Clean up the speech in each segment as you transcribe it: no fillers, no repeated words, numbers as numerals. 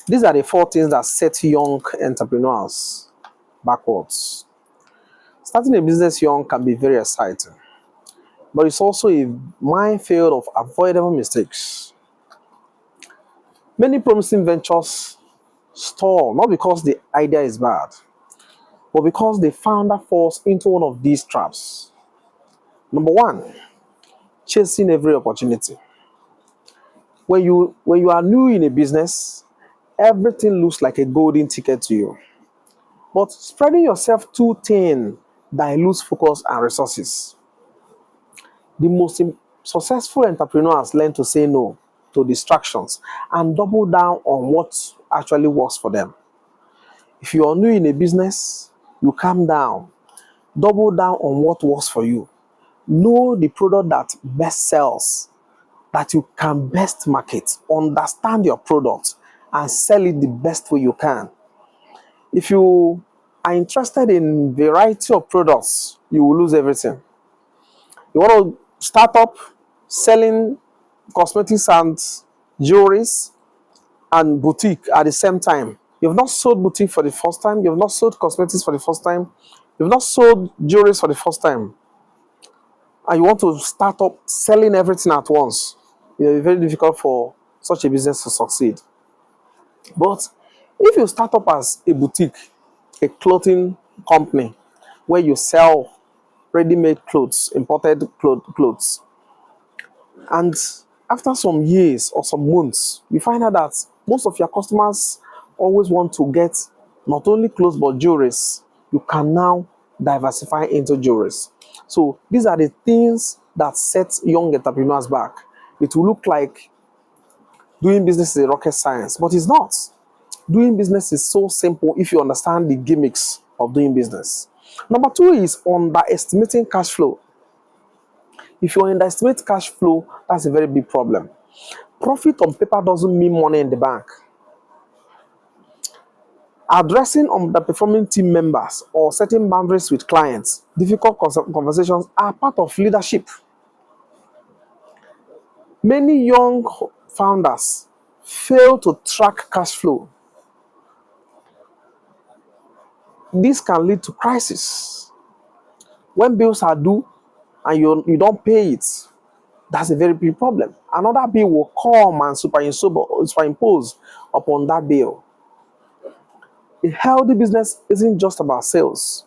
These are the four things that set young entrepreneurs backwards. Starting a business young can be very exciting, but it's also a minefield of avoidable mistakes. Many promising ventures stall not because the idea is bad, but because the founder falls into one of these traps. Number one, chasing every opportunity. When you are new in a business, everything looks like a golden ticket to you. But spreading yourself too thin dilutes focus and resources. The most successful entrepreneurs learn to say no to distractions and double down on what actually works for them. If you are new in a business, you calm down, double down on what works for you. Know the product that best sells, that you can best market, understand your product, and sell it the best way you can. If you are interested in variety of products, you will lose everything. You want to start up selling cosmetics and jewelries and boutique at the same time. You've not sold boutique for the first time, you've not sold cosmetics for the first time, you've not sold jewelries for the first time, and you want to start up selling everything at once. It will be very difficult for such a business to succeed. But if you start up as a boutique, a clothing company, where you sell ready-made clothes, imported clothes, and after some years or some months, you find out that most of your customers always want to get not only clothes but jewelries, you can now diversify into jewelries. So these are the things that set young entrepreneurs back. It will look like doing business is a rocket science, but it's not. Doing business is so simple if you understand the gimmicks of doing business. Number two is underestimating cash flow. If you underestimate cash flow, that's a very big problem. Profit on paper doesn't mean money in the bank. Addressing underperforming team members or setting boundaries with clients, difficult conversations are part of leadership. Many young founders fail to track cash flow. This can lead to crisis. When bills are due and you don't pay it, that's a very big problem. Another bill will come and superimpose upon that bill. A healthy business isn't just about sales.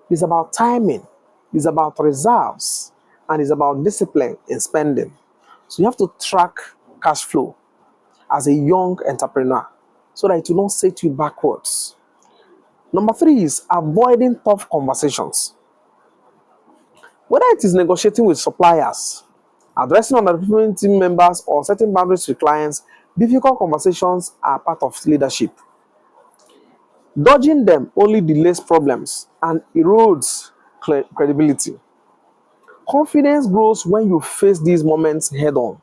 It's about timing, it's about reserves, and it's about discipline in spending. So you have to track cash flow as a young entrepreneur so that it will not set you backwards. Number three is avoiding tough conversations. Whether it is negotiating with suppliers, addressing underperforming team members, or setting boundaries with clients, difficult conversations are part of leadership. Dodging them only delays problems and erodes credibility. Confidence grows when you face these moments head on.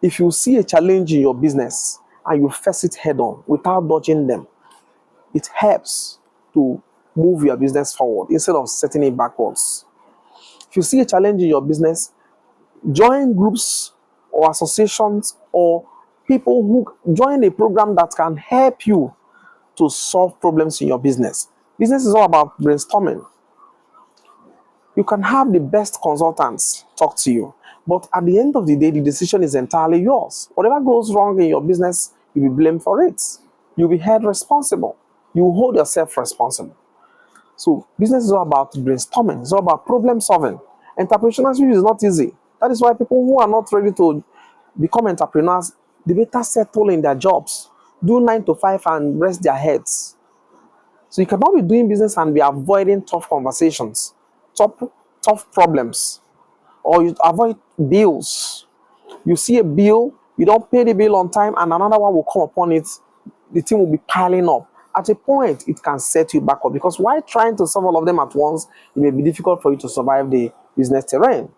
If you see a challenge in your business and you face it head on without dodging them, it helps to move your business forward instead of setting it backwards. If you see a challenge in your business, join groups or associations or people who join a program that can help you to solve problems in your business. Business is all about brainstorming. You can have the best consultants talk to you, but at the end of the day, the decision is entirely yours. Whatever goes wrong in your business, you'll be blamed for it. You'll be held responsible. You hold yourself responsible. So business is all about brainstorming. It's all about problem solving. Entrepreneurship is not easy. That is why people who are not ready to become entrepreneurs, they better settle in their jobs, do 9 to 5 and rest their heads. So you cannot be doing business and be avoiding tough conversations, tough, tough problems, or you avoid bills. You see a bill, you don't pay the bill on time, and another one will come upon it. The thing will be piling up. At a point, it can set you backward because while trying to solve all of them at once, it may be difficult for you to survive the business terrain.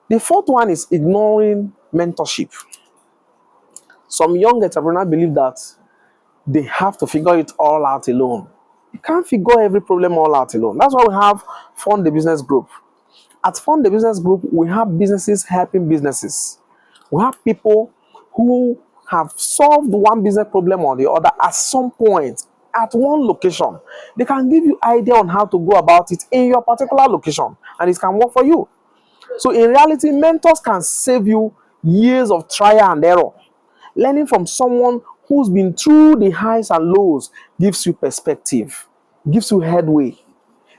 The fourth one is ignoring mentorship. Some young entrepreneurs believe that they have to figure it all out alone. You can't figure every problem all out alone. That's why we have Fund the Business Group. At Fund the Business Group, we have businesses helping businesses. We have people who have solved one business problem or the other at some point at one location. They can give you idea on how to go about it in your particular location, and it can work for you. So in reality, mentors can save you years of trial and error. Learning from someone who's been through the highs and lows gives you perspective, gives you headway,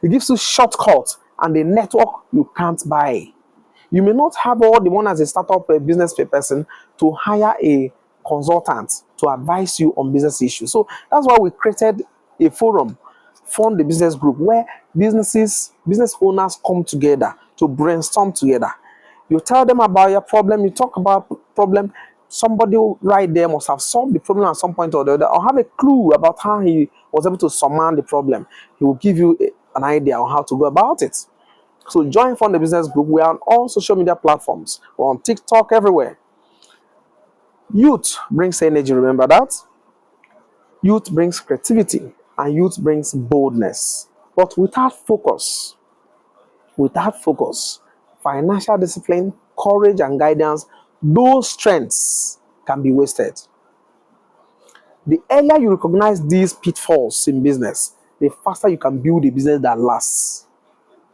it gives you shortcuts and a network you can't buy. You may not have all the money as a startup business person to hire a consultant to advise you on business issues. So that's why we created a forum, Fund the Business Group, where business owners come together to brainstorm together. You tell them about your problem, you talk about problem. Somebody right there must have solved the problem at some point or the other, or have a clue about how he was able to surmount the problem. He will give you an idea on how to go about it. So join Fund the Business Group. We are on all social media platforms. We're on TikTok, everywhere. Youth brings energy, remember that? Youth brings creativity and youth brings boldness. But without focus, financial discipline, courage and guidance, those strengths can be wasted. The earlier you recognize these pitfalls in business, the faster you can build a business that lasts.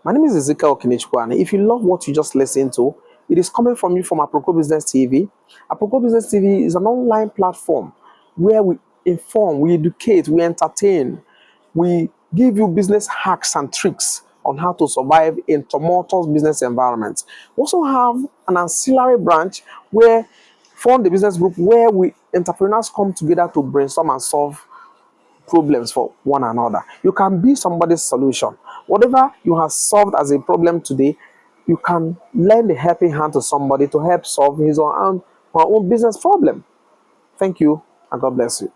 My name is Ezekiel Kinechukwu, and if you love what you just listened to, it is coming from you from Aproko Business TV. Aproko Business TV is an online platform where we inform, we educate, we entertain, we give you business hacks and tricks on how to survive in tumultuous business environments. We also have an ancillary branch where Fund the Business Group, where we entrepreneurs come together to brainstorm and solve problems for one another. You can be somebody's solution. Whatever you have solved as a problem today, you can lend a helping hand to somebody to help solve his or her own business problem. Thank you, and God bless you.